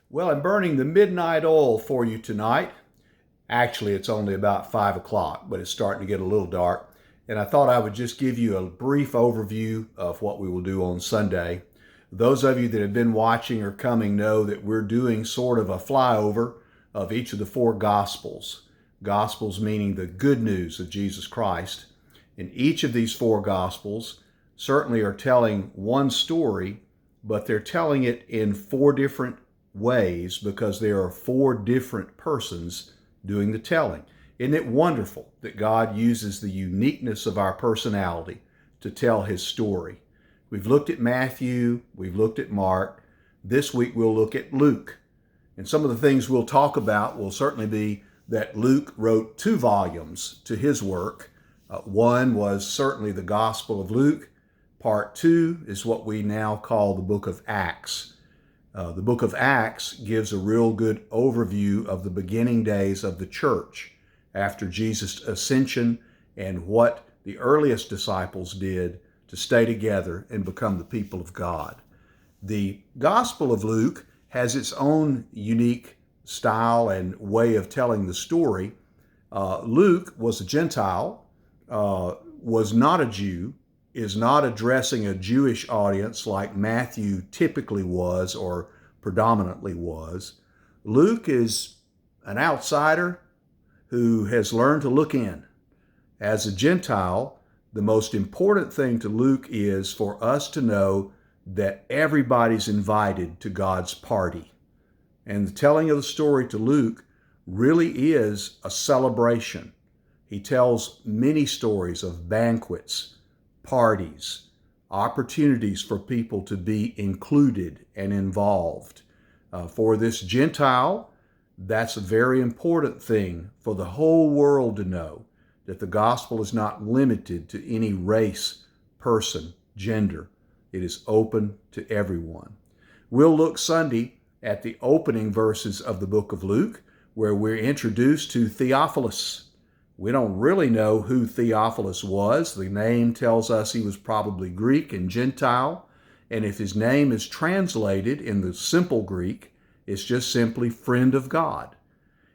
Well, I'm burning the midnight oil for you tonight. Actually, it's only about 5 o'clock, but it's starting to get a little dark. And I thought I would just give you a brief overview of what we will do on Sunday. Those of you that have been watching or coming know that we're doing sort of a flyover of each of the four Gospels. Gospels meaning the good news of Jesus Christ. And each of these four Gospels certainly are telling one story, but they're telling it in four different ways because there are four different persons doing the telling. Isn't it wonderful that God uses the uniqueness of our personality to tell his story? We've looked at Matthew, we've looked at Mark. This week we'll look at Luke. And some of the things we'll talk about will certainly be that Luke wrote 2 volumes to his work. One was certainly the Gospel of Luke. Part 2 is what we now call the book of Acts. The book of Acts gives a real good overview of the beginning days of the church after Jesus' ascension and what the earliest disciples did to stay together and become the people of God. The Gospel of Luke has its own unique style and way of telling the story. Luke was a Gentile, was not a Jew, is not addressing a Jewish audience like Matthew typically was or predominantly was. Luke is an outsider who has learned to look in. As a Gentile, the most important thing to Luke is for us to know that everybody's invited to God's party. And the telling of the story to Luke really is a celebration. He tells many stories of banquets, parties, opportunities for people to be included and involved. For this Gentile, that's a very important thing for the whole world to know, that the gospel is not limited to any race, person, gender. It is open to everyone. We'll look Sunday at the opening verses of the book of Luke, where we're introduced to Theophilus. We don't really know who Theophilus was. The name tells us he was probably Greek and Gentile. And if his name is translated in the simple Greek, it's just simply friend of God.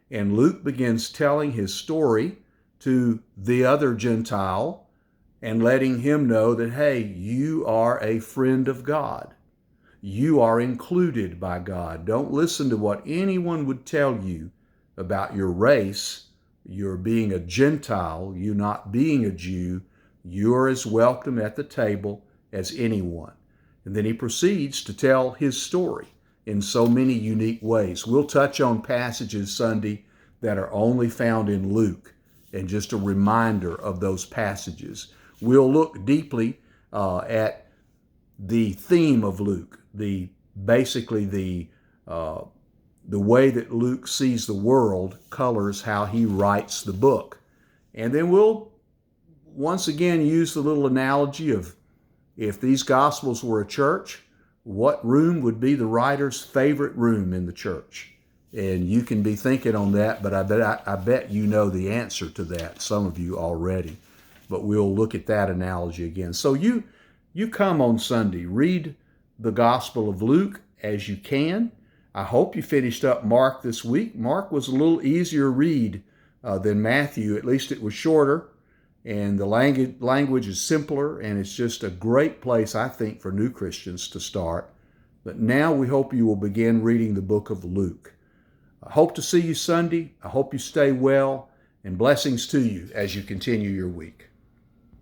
And Luke begins telling his story to the other Gentile and letting him know that, hey, you are a friend of God. You are included by God. Don't listen to what anyone would tell you about your race, your being a Gentile, you not being a Jew. You're as welcome at the table as anyone. And then he proceeds to tell his story in so many unique ways. We'll touch on passages Sunday that are only found in Luke and just a reminder of those passages. We'll look deeply at the theme of Luke, basically the way that Luke sees the world colors how he writes the book. And then we'll once again use the little analogy of if these Gospels were a church, what room would be the writer's favorite room in the church? And you can be thinking on that, but I bet you know the answer to that, some of you already. But we'll look at that analogy again. So you come on Sunday, read the Gospel of Luke as you can. I hope you finished up Mark this week. Mark was a little easier read than Matthew. At least it was shorter, and the language is simpler, and it's just a great place, I think, for new Christians to start. But now we hope you will begin reading the book of Luke. I hope to see you Sunday. I hope you stay well, and blessings to you as you continue your week.